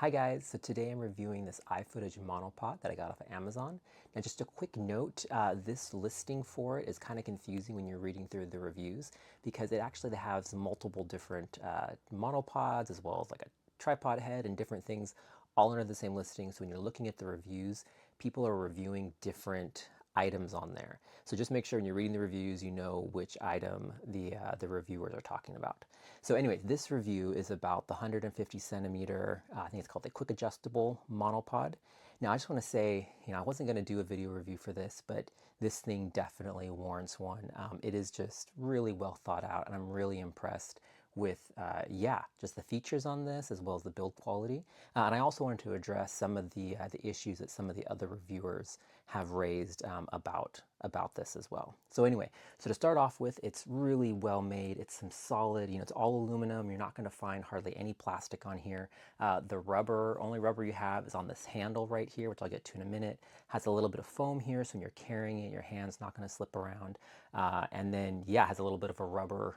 Hi guys, so today I'm reviewing this iFootage monopod that I got off of Amazon. Now just a quick note, this listing for it is kind of confusing when you're reading through the reviews because it actually has multiple different monopods as well as like a tripod head and different things all under the same listing. So when you're looking at the reviews, people are reviewing different items on there. So just make sure when you're reading the reviews, you know which item the reviewers are talking about. So anyway, this review is about the 150 centimeter, I think it's called the quick adjustable monopod. Now I just want to say, I wasn't going to do a video review for this, but this thing definitely warrants one. It is just really well thought out, and I'm really impressed with, yeah, just the features on this as well as the build quality. And I also wanted to address some of the issues that some of the other reviewers have raised about this as well. So anyway, so to start off with, it's really well made. It's some solid, it's all aluminum. You're not going to find hardly any plastic on here. The only rubber you have is on this handle right here, which I'll get to in a minute. Has a little bit of foam here, so when you're carrying it, your hand's not going to slip around. And then, yeah, has a little bit of a rubber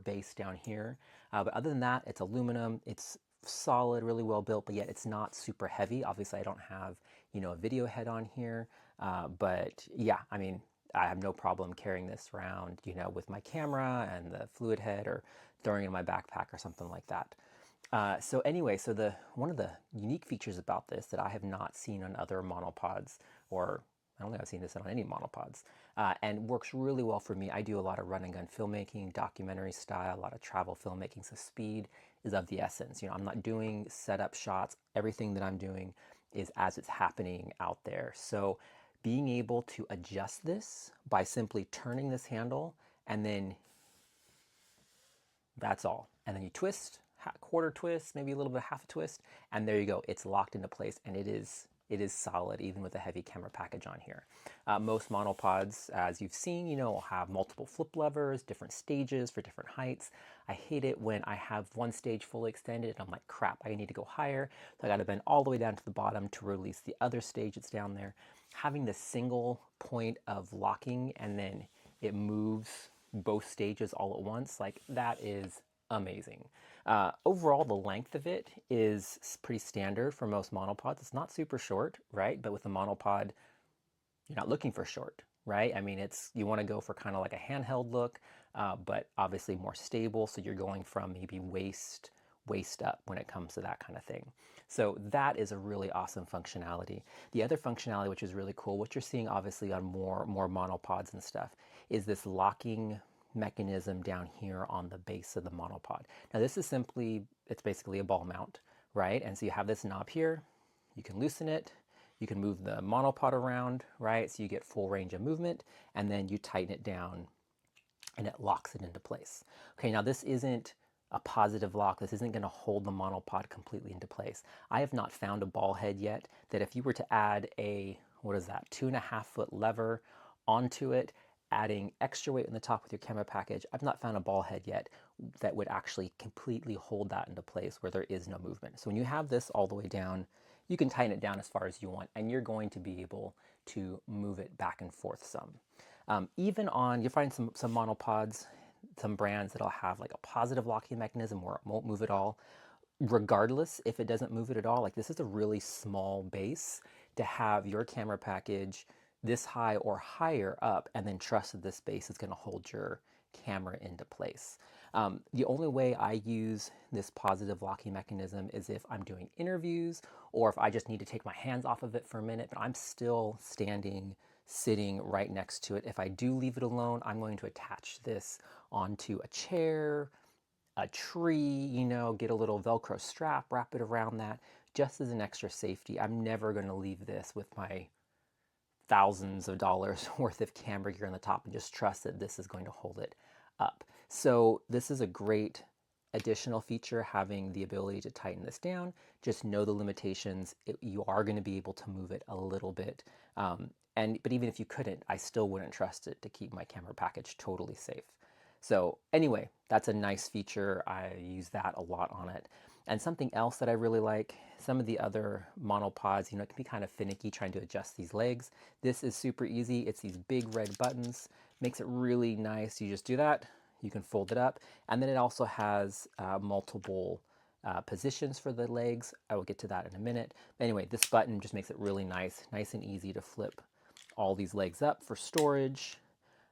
base down here. But other than that, it's aluminum. It's solid, really well built, but yet it's not super heavy. Obviously, I don't have, a video head on here. But yeah, I mean, I have no problem carrying this around, with my camera and the fluid head or throwing it in my backpack or something like that. So anyway, so one of the unique features about this that I have not seen on other monopods, or I don't think I've seen this on any monopods, and works really well for me. I do a lot of run and gun filmmaking, documentary style, a lot of travel filmmaking, so speed is of the essence. I'm not doing setup shots. Everything that I'm doing is as it's happening out there. So being able to adjust this by simply turning this handle, and then that's all. And then you twist, quarter twist, maybe a little bit half a twist, and there you go. It's locked into place, and it is solid even with a heavy camera package on here. Most monopods, as you've seen, will have multiple flip levers, different stages for different heights. I hate it when I have one stage fully extended and I'm like, crap, I need to go higher. So I got to bend all the way down to the bottom to release the other stage that's down there. Having the single point of locking and then it moves both stages all at once, like that is amazing. Overall, the length of it is pretty standard for most monopods. It's not super short, right? But with a monopod, you're not looking for short, right? I mean, you want to go for kind of like a handheld look, but obviously more stable. So you're going from maybe waist up when it comes to that kind of thing. So that is a really awesome functionality. The other functionality, which is really cool, what you're seeing obviously on more monopods and stuff, is this locking mechanism down here on the base of the monopod. Now this is it's basically a ball mount, right? And so you have this knob here, you can loosen it, you can move the monopod around, right? So you get full range of movement, and then you tighten it down and it locks it into place. Okay, now this isn't a positive lock. This isn't going to hold the monopod completely into place. I have not found a ball head yet that if you were to add a, 2.5-foot lever onto it, adding extra weight on the top with your camera package, I've not found a ball head yet that would actually completely hold that into place where there is no movement. So when you have this all the way down, you can tighten it down as far as you want, and you're going to be able to move it back and forth some. You find some monopods, some brands that'll have like a positive locking mechanism where it won't move at all. Regardless if it doesn't move it at all, like this is a really small base to have your camera package this high or higher up and then trust that this base is going to hold your camera into place. The only way I use this positive locking mechanism is if I'm doing interviews or if I just need to take my hands off of it for a minute, but I'm still sitting right next to it. If I do leave it alone, I'm going to attach this onto a chair, a tree, get a little Velcro strap, wrap it around that just as an extra safety. I'm never going to leave this with my thousands of dollars worth of camera gear on the top and just trust that this is going to hold it up. So this is a great additional feature, having the ability to tighten this down. Just know the limitations. You are going to be able to move it a little bit. But even if you couldn't, I still wouldn't trust it to keep my camera package totally safe. So anyway, that's a nice feature. I use that a lot on it. And something else that I really like, some of the other monopods, it can be kind of finicky trying to adjust these legs. This is super easy. It's these big red buttons. Makes it really nice. You just do that. You can fold it up. And then it also has multiple positions for the legs. I will get to that in a minute. Anyway, this button just makes it really nice and easy to flip all these legs up for storage.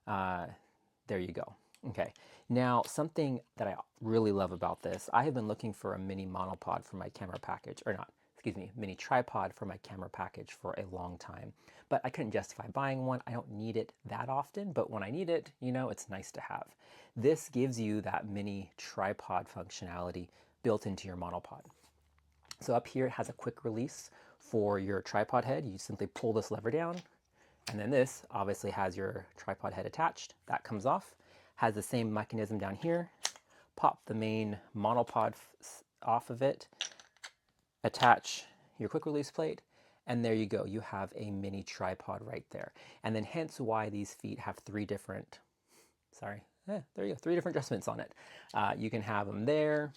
There you go. Okay, now something that I really love about this, I have been looking for a mini monopod for my camera package, or not, excuse me, mini tripod for my camera package for a long time, but I couldn't justify buying one. I don't need it that often, but when I need it, you know, it's nice to have. This gives you that mini tripod functionality built into your monopod. So up here it has a quick release for your tripod head. You simply pull this lever down, and then this obviously has your tripod head attached. That comes off. Has the same mechanism down here. Pop the main monopod off of it, attach your quick release plate, and there you go. You have a mini tripod right there. And then hence why these feet have three different adjustments on it. You can have them there,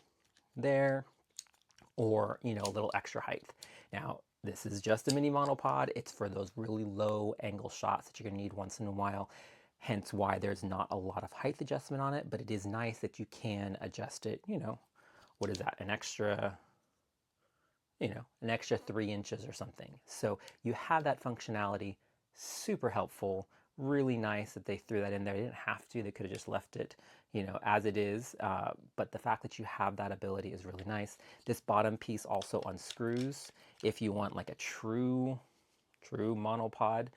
or, you know, a little extra height. Now, this is just a mini monopod. It's for those really low angle shots that you're gonna need once in a while. Hence why there's not a lot of height adjustment on it, but it is nice that you can adjust it, you know, what is that? An extra 3 inches or something. So you have that functionality, super helpful, really nice that they threw that in there. They didn't have to, they could have just left it, you know, as it is. But the fact that you have that ability is really nice. This bottom piece also unscrews. If you want like a true monopod,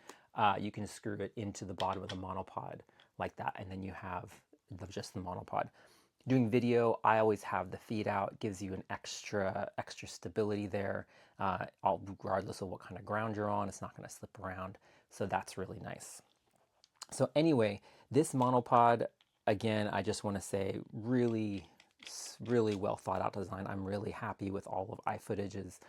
you can screw it into the bottom of the monopod like that, and then you have just the monopod. Doing video, I always have the feet out. It gives you an extra stability there, regardless of what kind of ground you're on. It's not going to slip around, so that's really nice. So anyway, this monopod, again, I just want to say really well thought out design. I'm really happy with all of iFootage's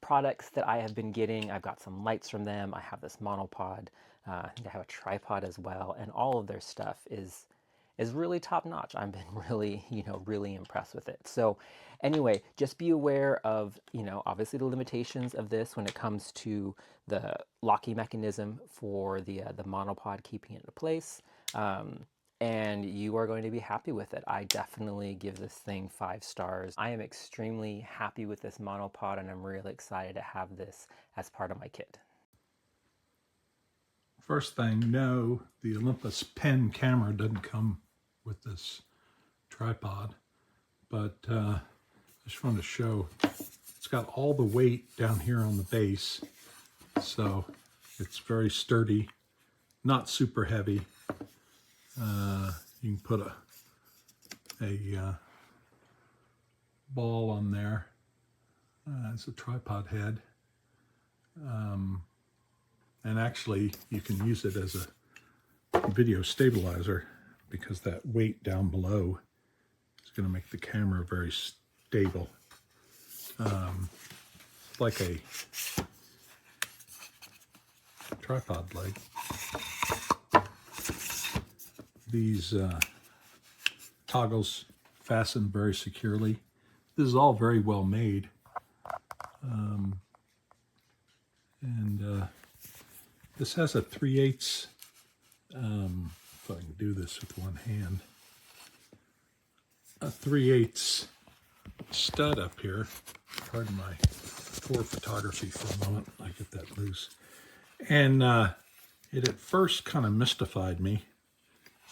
products that I have been getting. I've got some lights from them. I have this monopod. I think I have a tripod as well, and all of their stuff is really top notch. I've been really impressed with it. So anyway, just be aware of, you know, obviously the limitations of this when it comes to the locking mechanism for the monopod keeping it in place. And you are going to be happy with it. I definitely give this thing 5 stars. I am extremely happy with this monopod, and I'm really excited to have this as part of my kit. First thing, no, the Olympus pen camera doesn't come with this tripod, but I just want to show it's got all the weight down here on the base, so it's very sturdy, not super heavy. You can put a ball on there as a tripod head, and actually you can use it as a video stabilizer, because that weight down below is going to make the camera very stable. Like a tripod leg. These toggles fasten very securely. This is all very well made. This has a 3/8, if I can do this with one hand, a 3/8 stud up here. Pardon my poor photography for a moment. I get that loose. And it at first kind of mystified me.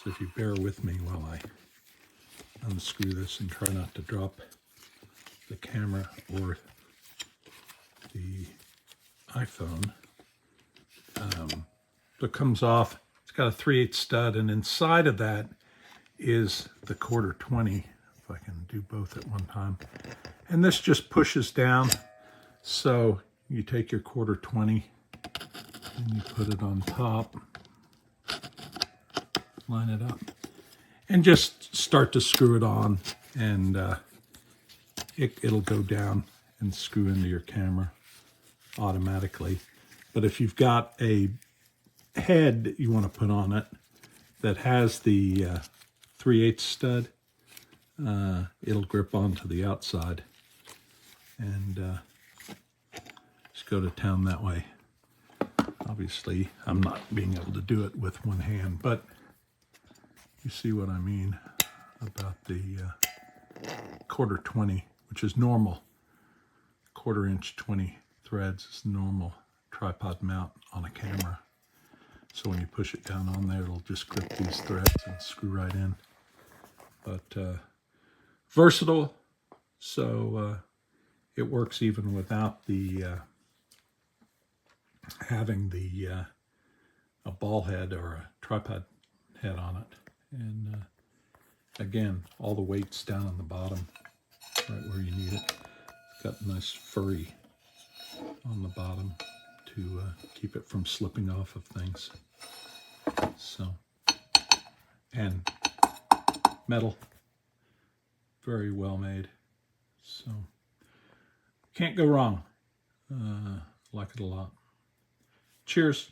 So if you bear with me while I unscrew this and try not to drop the camera or the iPhone. So it comes off. It's got a 3/8 stud, and inside of that is the 1/4-20, if I can do both at one time. And this just pushes down. So you take your 1/4-20 and you put it on top, line it up, and just start to screw it on, and it'll go down and screw into your camera automatically. But if you've got a head that you want to put on it that has the 3/8 stud, it'll grip onto the outside, and just go to town that way. Obviously, I'm not being able to do it with one hand, but you see what I mean about the 1/4-20 which is normal. 1/4 inch 20 threads is normal tripod mount on a camera. So when you push it down on there, it'll just grip these threads and screw right in. But versatile, so it works even without the having the a ball head or a tripod head on it. And again, all the weight's down on the bottom, right where you need it. It's got nice furry on the bottom to keep it from slipping off of things. So, and metal, very well made. So, can't go wrong. Like it a lot. Cheers.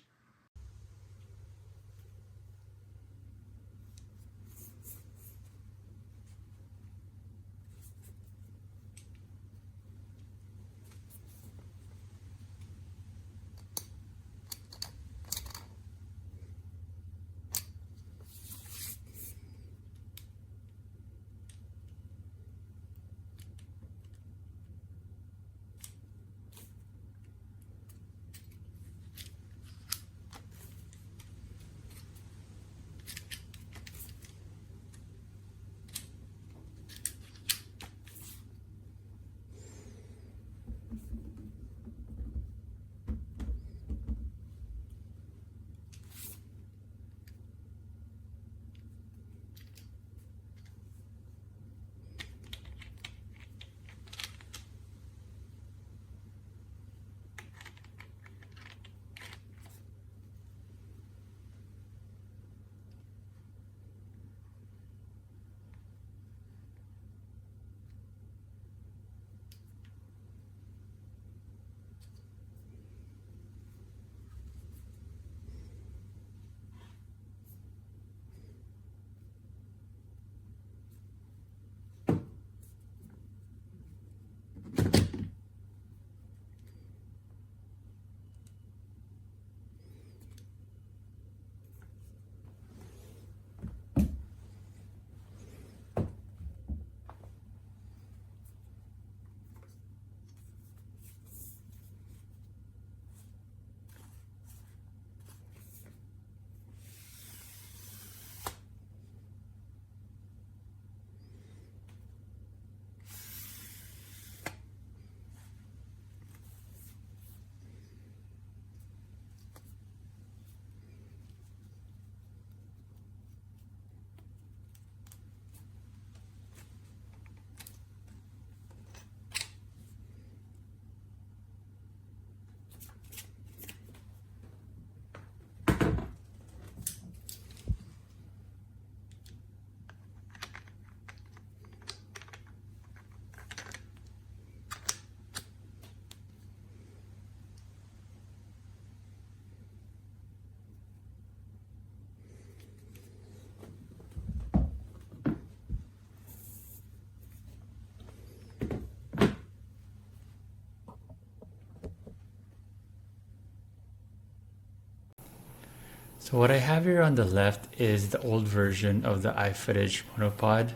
So what I have here on the left is the old version of the iFootage monopod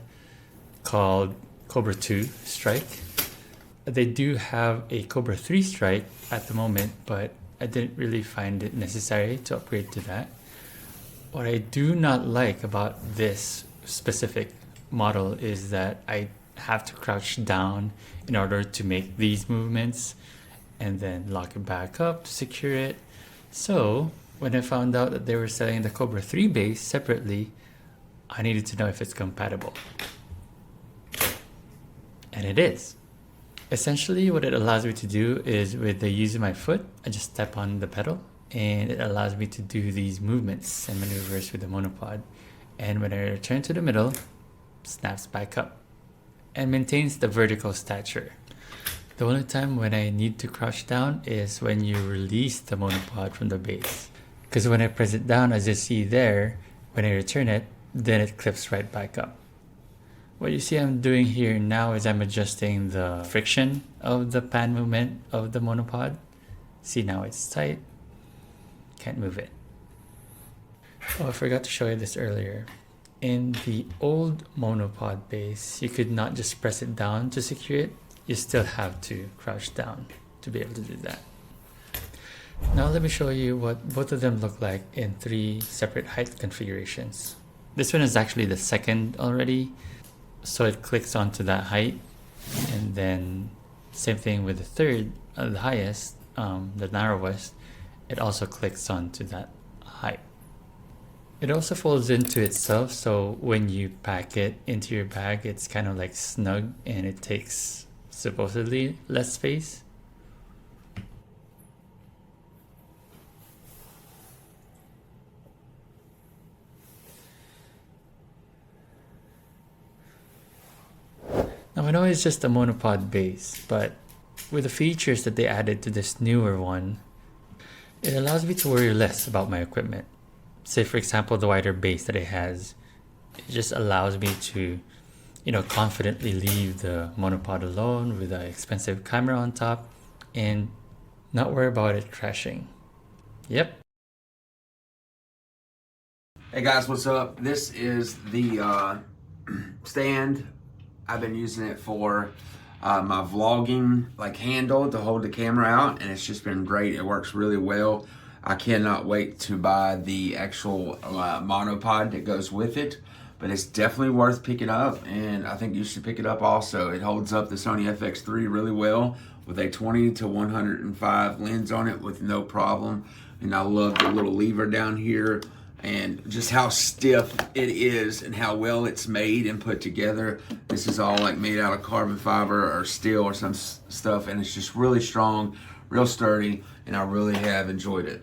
called Cobra 2 Strike. They do have a Cobra 3 Strike at the moment, but I didn't really find it necessary to upgrade to that. What I do not like about this specific model is that I have to crouch down in order to make these movements and then lock it back up to secure it. So when I found out that they were selling the Cobra 3 base separately, I needed to know if it's compatible. And it is. Essentially, what it allows me to do is with the use of my foot, I just step on the pedal and it allows me to do these movements and maneuvers with the monopod. And when I return to the middle, snaps back up and maintains the vertical stature. The only time when I need to crouch down is when you release the monopod from the base. Because when I press it down, as you see there, when I return it, then it clips right back up. What you see I'm doing here now is I'm adjusting the friction of the pan movement of the monopod. See, now it's tight, can't move it. Oh, I forgot to show you this earlier. In the old monopod base, you could not just press it down to secure it. you still have to crouch down to be able to do that. Now let me show you what both of them look like in 3 separate height configurations. This one is actually the second already, so it clicks onto that height, and then same thing with the third, the highest, the narrowest, it also clicks onto that height. It also folds into itself, so when you pack it into your bag, it's kind of like snug and it takes supposedly less space. Now I know it's just a monopod base, but with the features that they added to this newer one, it allows me to worry less about my equipment. Say for example, the wider base that it has, it just allows me to, confidently leave the monopod alone with an expensive camera on top and not worry about it crashing. Yep. Hey guys, what's up? This is the stand. I've been using it for my vlogging handle to hold the camera out, and it's just been great. It works really well. I cannot wait to buy the actual monopod that goes with it, but it's definitely worth picking up, and I think you should pick it up also. It holds up the Sony FX3 really well with a 20-105 lens on it with no problem, and I love the little lever down here and just how stiff it is and how well it's made and put together. This is all made out of carbon fiber or steel or some stuff, and it's just really strong, real sturdy, and I really have enjoyed it.